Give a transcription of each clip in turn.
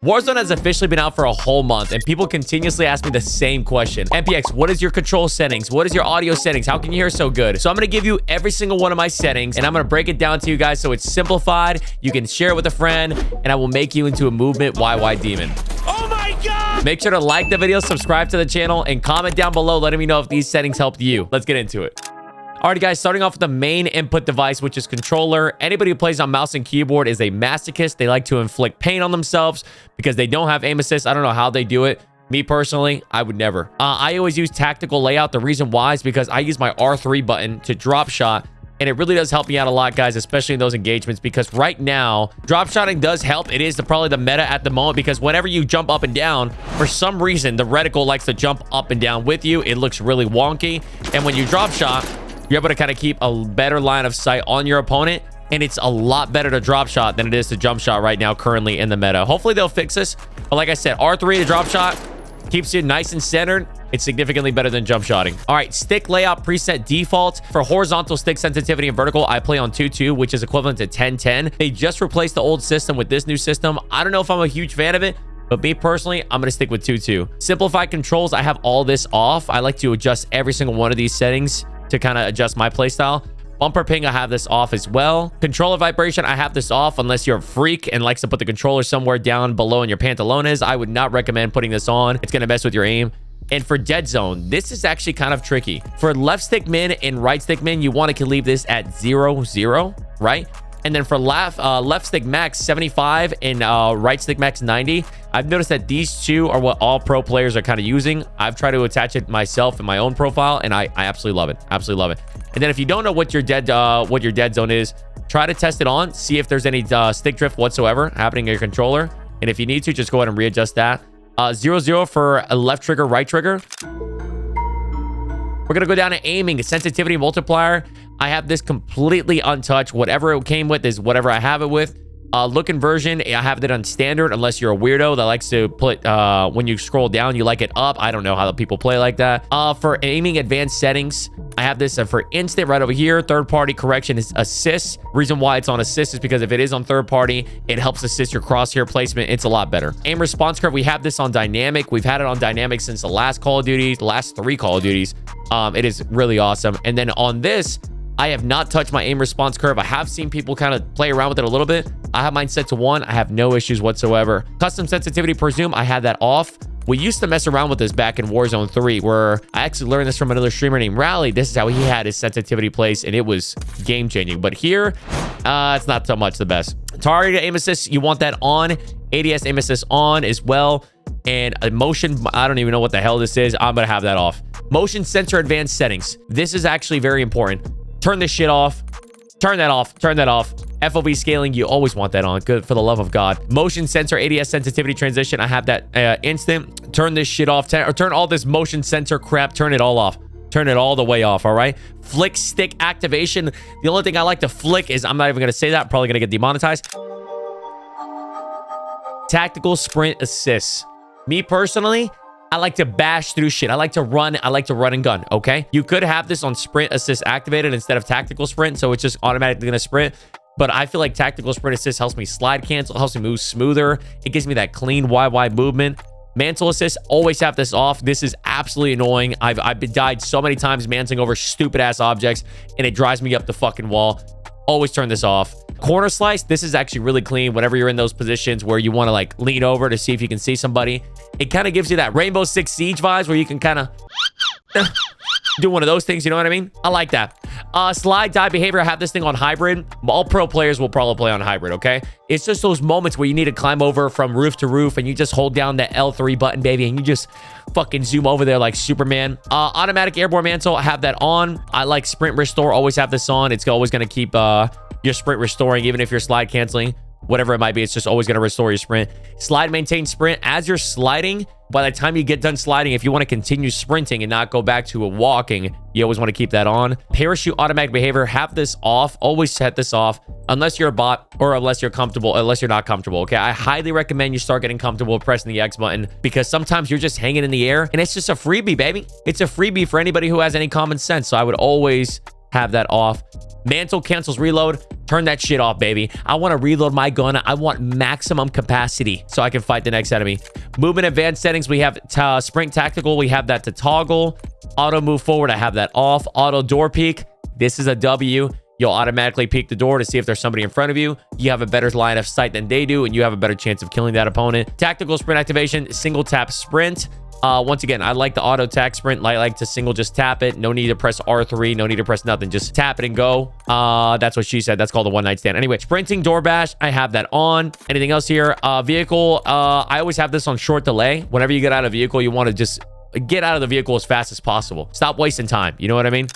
Warzone has officially been out for a whole month, and people continuously ask me the same question. MPX, what is your control settings? What is your audio settings? How can you hear so good? So I'm going to give you every single one of my settings, and I'm going to break it down to you guys so it's simplified. You can share it with a friend, and I will make you into a movement YY demon. Oh my God! Make sure to like the video, subscribe to the channel, and comment down below letting me know if these settings helped you. Let's get into it. Alrighty guys, starting off with the main input device, which is controller. Anybody who plays on mouse and keyboard is a masochist. They like to inflict pain on themselves because they don't have aim assist. I don't know how they do it. Me personally, I would never. I always use tactical layout. The reason why is because I use my R3 button to drop shot, and it really does help me out a lot, guys, especially in those engagements, because right now, drop shotting does help. It is probably the meta at the moment, because whenever you jump up and down, for some reason, the reticle likes to jump up and down with you. It looks really wonky, and when you drop shot, you're able to kind of keep a better line of sight on your opponent, and it's a lot better to drop shot than it is to jump shot right now currently in the meta. Hopefully they'll fix this, but like I said, R3 to drop shot keeps you nice and centered. It's significantly better than jump shotting. All right, stick layout preset default. For horizontal stick sensitivity and vertical, I play on 2.2, which is equivalent to 10.10. They just replaced the old system with this new system. I don't know if I'm a huge fan of it, but me personally, I'm going to stick with 2.2. Simplified controls, I have all this off. I like to adjust every single one of these settings to kind of adjust my playstyle. Bumper ping, I have this off as well. Controller vibration, I have this off unless you're a freak and likes to put the controller somewhere down below in your pantalones. I would not recommend putting this on. It's going to mess with your aim. And for dead zone, this is actually kind of tricky. For left stick min and right stick min, you want to leave this at 0-0, right? And then for left stick max 75 and right stick max 90. I've noticed that these two are what all pro players are kind of using. I've tried to attach it myself in my own profile, and I absolutely love it. Absolutely love it. And then if you don't know what your dead zone is, try to test it on, see if there's any stick drift whatsoever happening in your controller. And if you need to, just go ahead and readjust that. 0-0 for a left trigger, right trigger. We're going to go down to aiming, sensitivity multiplier. I have this completely untouched. Whatever it came with is whatever I have it with. Look inversion, I have it on standard unless you're a weirdo that likes to put, when you scroll down, you like it up. I don't know how people play like that. For aiming advanced settings, I have this for instant right over here. Third party correction is assist. Reason why it's on assist is because if it is on third party, it helps assist your crosshair placement. It's a lot better. Aim response curve, we have this on dynamic. We've had it on dynamic since the last Call of Duty, the last 3 Call of Duties. It is really awesome. And then on this, I have not touched my aim response curve. I have seen people kind of play around with it a little bit. I have mine set to 1. I have no issues whatsoever. Custom sensitivity per zoom, I had that off. We used to mess around with this back in Warzone 3, where I actually learned this from another streamer named Rally. This is how he had his sensitivity placed, and it was game changing. But here, it's not so much the best. Target aim assist, you want that on. ADS aim assist on as well. And motion, I don't even know what the hell this is. I'm going to have that off. Motion sensor advanced settings. This is actually very important. Turn this shit off. Turn that off. Turn that off. FOV scaling, you always want that on. Good, for the love of God. Motion sensor ADS sensitivity transition, I have that instant. Turn this shit off. Or turn all this motion sensor crap. Turn it all off. Turn it all the way off, all right? Flick stick activation. The only thing I like to flick is, I'm not even going to say that. I'm probably going to get demonetized. Tactical sprint assist. Me personally, I like to bash through shit. I like to run and gun, okay? You could have this on sprint assist activated instead of tactical sprint, so it's just automatically gonna sprint. But I feel like tactical sprint assist helps me slide cancel, helps me move smoother. It gives me that clean YY movement. Mantle assist, always have this off. This is absolutely annoying. I've died so many times mancing over stupid ass objects, and it drives me up the fucking wall. Always turn this off. Corner slice, this is actually really clean whenever you're in those positions where you want to like lean over to see if you can see somebody. It kind of gives you that Rainbow Six Siege vibes where you can kind of do one of those things, you know what I mean? I like that. Slide die behavior, I have this thing on hybrid. All pro players will probably play on hybrid, okay? It's just those moments where you need to climb over from roof to roof and you just hold down that L3 button, baby, and you just fucking zoom over there like Superman. Automatic airborne mantle, I have that on. I like sprint restore, always have this on. It's always going to keep your sprint restoring, even if you're slide canceling. Whatever it might be, it's just always going to restore your sprint. Slide, maintain sprint. As you're sliding, by the time you get done sliding, if you want to continue sprinting and not go back to a walking, you always want to keep that on. Parachute automatic behavior, have this off. Always set this off unless you're a bot or unless you're not comfortable, okay? I highly recommend you start getting comfortable pressing the X button, because sometimes you're just hanging in the air and it's just a freebie, baby. It's a freebie for anybody who has any common sense. So I would always have that off. Mantle cancels reload. Turn that shit off, baby. I want to reload my gun. I want maximum capacity so I can fight the next enemy. Movement advanced settings. We have sprint tactical. We have that to toggle. Auto move forward. I have that off. Auto door peek. This is a W. You'll automatically peek the door to see if there's somebody in front of you. You have a better line of sight than they do, and you have a better chance of killing that opponent. Tactical sprint activation. Single tap sprint. Once again, I like the auto tac sprint. I like to single just tap it. No need to press R3. No need to press nothing. Just tap it and go. That's what she said. That's called a one night stand. Anyway, sprinting door bash. I have that on. Anything else here? Vehicle. I always have this on short delay. Whenever you get out of vehicle, you want to just get out of the vehicle as fast as possible. Stop wasting time. You know what I mean?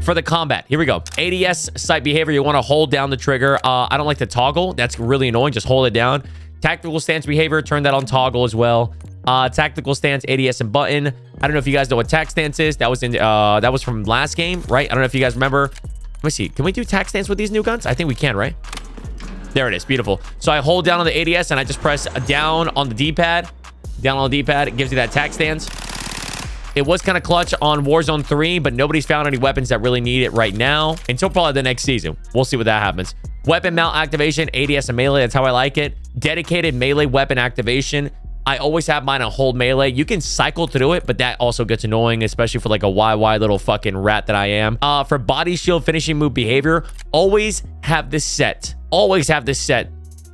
For the combat, here we go. ADS sight behavior. You want to hold down the trigger. I don't like the toggle. That's really annoying. Just hold it down. Tactical stance behavior. Turn that on toggle as well. Tactical stance, ADS and button. I don't know if you guys know what tac stance is. That was in that was from last game, right? I don't know if you guys remember. Let me see. Can we do tac stance with these new guns? I think we can, right? There it is. Beautiful. So I hold down on the ADS and I just press down on the D-pad. Down on the D-pad. It gives you that tac stance. It was kind of clutch on Warzone 3, but nobody's found any weapons that really need it right now until probably the next season. We'll see what that happens. Weapon mount activation, ADS and melee. That's how I like it. Dedicated melee weapon activation. I always have mine on hold melee. You can cycle through it, but that also gets annoying, especially for like a YY little fucking rat that I am. For body shield finishing move behavior, always have this set. Always have this set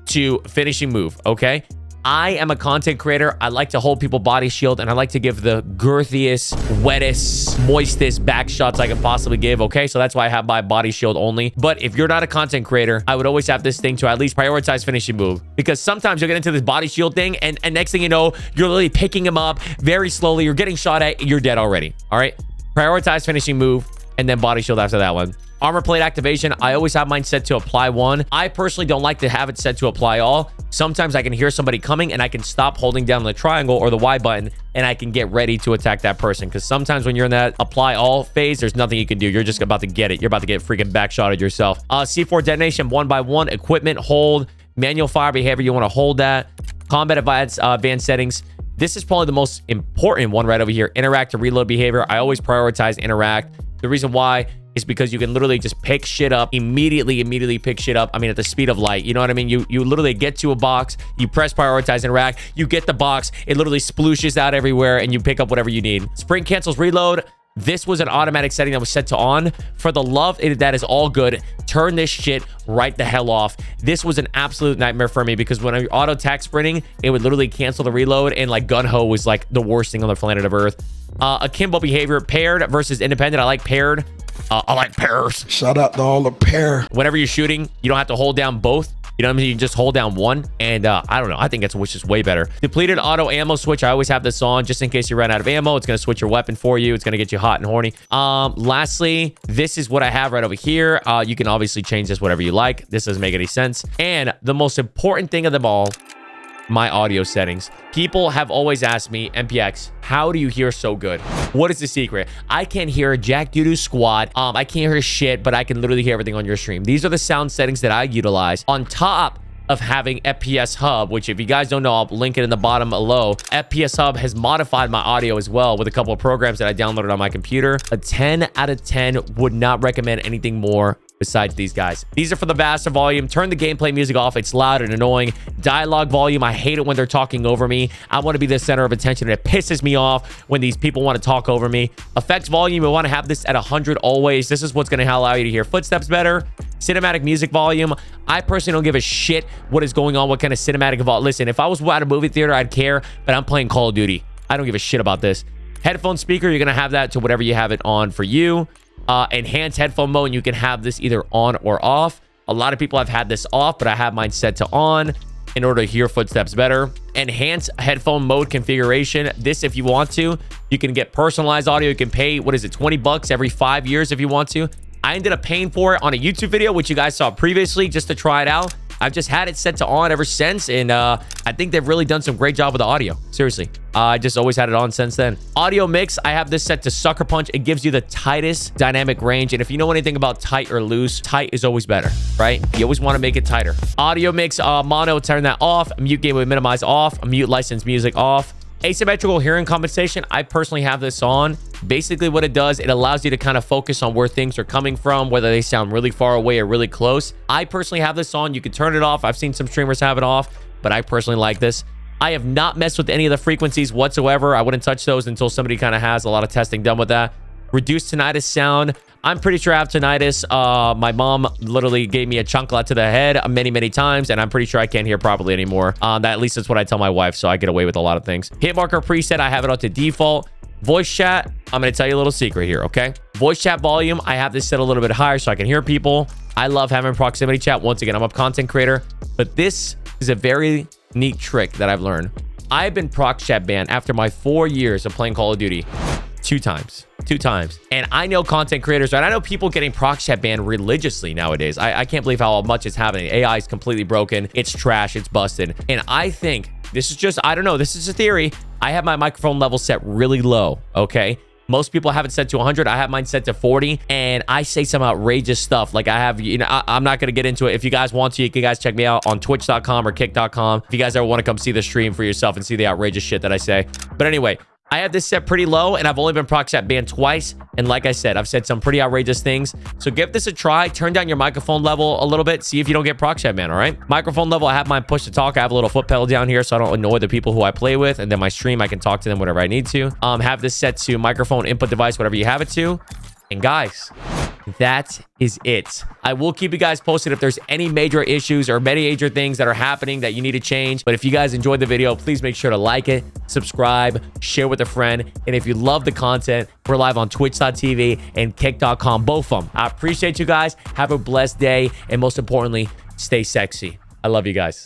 to finishing move, okay? I am a content creator. I like to hold people body shield, and I like to give the girthiest, wettest, moistest back shots I can possibly give, okay? So that's why I have my body shield only. But if you're not a content creator, I would always have this thing to at least prioritize finishing move. Because sometimes you'll get into this body shield thing, and next thing you know, you're literally picking him up very slowly. You're getting shot at. You're dead already, all right? Prioritize finishing move, and then body shield after that one. Armor plate activation, I always have mine set to apply one. I personally don't like to have it set to apply all. Sometimes I can hear somebody coming and I can stop holding down the triangle or the Y button and I can get ready to attack that person. Because sometimes when you're in that apply all phase, there's nothing you can do. You're just about to get it. You're about to get freaking backshotted yourself. C4 detonation, 1 by 1. Equipment, hold. Manual fire behavior, you want to hold that. Combat advanced settings. This is probably the most important one right over here. Interact to reload behavior. I always prioritize interact. The reason why is because you can literally just pick shit up immediately pick shit up. I mean, at the speed of light, you know what I mean? You literally get to a box, you press prioritize interact, you get the box, it literally splooshes out everywhere and you pick up whatever you need. Sprint cancels reload. This was an automatic setting that was set to on. For the love, that is all good. Turn this shit right the hell off. This was an absolute nightmare for me because when I auto tac sprinting, it would literally cancel the reload, and like gun ho was like the worst thing on the planet of Earth. Akimbo behavior, paired versus independent. I like paired. I like pairs. Shout out to all the pair. Whenever you're shooting, you don't have to hold down both. You know what I mean? You can just hold down one. And I don't know. I think that's just way better. Depleted auto ammo switch. I always have this on just in case you run out of ammo. It's going to switch your weapon for you. It's going to get you hot and horny. Lastly, this is what I have right over here. You can obviously change this whatever you like. This doesn't make any sense. And the most important thing of them all, my audio settings. People have always asked me, MPX, how do you hear so good? What is the secret? I can't hear Jack Doodoo squad. I can't hear shit, but I can literally hear everything on your stream. These are the sound settings that I utilize on top of having FPS Hub, which if you guys don't know, I'll link it in the bottom below. FPS Hub has modified my audio as well with a couple of programs that I downloaded on my computer. A 10 out of 10 would not recommend anything more besides these guys. These are for the master volume. Turn the gameplay music off. It's loud and annoying. Dialogue volume, I hate it when they're talking over me. I want to be the center of attention, and it pisses me off when these people want to talk over me. Effects volume, we want to have this at 100 always. This is what's going to allow you to hear footsteps better. Cinematic music volume, I personally don't give a shit what is going on, what kind of cinematic volume. Listen, if I was at a movie theater, I'd care, but I'm playing Call of Duty. I don't give a shit about this. Headphone speaker, you're going to have that to whatever you have it on for you. Enhanced headphone mode, and you can have this either on or off. A lot of people have had this off, but I have mine set to on in order to hear footsteps better. Enhanced headphone mode configuration. This, if you want to, you can get personalized audio. You can pay, what is it, 20 bucks every 5 years if you want to. I ended up paying for it on a YouTube video, which you guys saw previously, just to try it out. I've just had it set to on ever since, and I think they've really done some great job with the audio. Seriously. I just always had it on since then. Audio mix, I have this set to Sucker Punch. It gives you the tightest dynamic range, and if you know anything about tight or loose, tight is always better, right? You always want to make it tighter. Audio mix, mono, turn that off. Mute gateway minimize off. Mute license music off. Asymmetrical hearing compensation, I personally have this on. Basically what it does, it allows you to kind of focus on where things are coming from, whether they sound really far away or really close. I personally have this on. You can turn it off. I've seen some streamers have it off, but I personally like this. I have not messed with any of the frequencies whatsoever. I wouldn't touch those until somebody kind of has a lot of testing done with that. Reduced tinnitus sound. I'm pretty sure I have tinnitus. My mom literally gave me a chancla to the head many times, and I'm pretty sure I can't hear properly anymore. That at least is what I tell my wife, so I get away with a lot of things. Hit marker preset, I have it on to default. Voice chat, I'm going to tell you a little secret here, okay? Voice chat volume, I have this set a little bit higher so I can hear people. I love having proximity chat. Once again, I'm a content creator, but this is a very neat trick that I've learned. I've been prox chat banned after my 4 years of playing Call of Duty. 2 times. And I know content creators, and I know people getting prox chat banned religiously nowadays. I can't believe how much is happening. AI is completely broken. It's trash. It's busted. And I think this is just, I don't know. This is a theory. I have my microphone level set really low. Okay. Most people have it set to 100. I have mine set to 40, and I say some outrageous stuff. Like I have, you know, I'm not going to get into it. If you guys want to, you can guys check me out on twitch.com or kick.com. If you guys ever want to come see the stream for yourself and see the outrageous shit that I say. But anyway, I have this set pretty low, and I've only been prox chat banned twice. And like I said, I've said some pretty outrageous things. So give this a try. Turn down your microphone level a little bit. See if you don't get prox chat banned, all right? Microphone level, I have mine push to talk. I have a little foot pedal down here so I don't annoy the people who I play with. And then my stream, I can talk to them whenever I need to. Have this set to microphone input device, whatever you have it to. And guys, that is it. I will keep you guys posted if there's any major issues or major things that are happening that you need to change. But if you guys enjoyed the video, please make sure to like it, subscribe, share with a friend. And if you love the content, we're live on twitch.tv and kick.com, both of them. I appreciate you guys. Have a blessed day. And most importantly, stay sexy. I love you guys.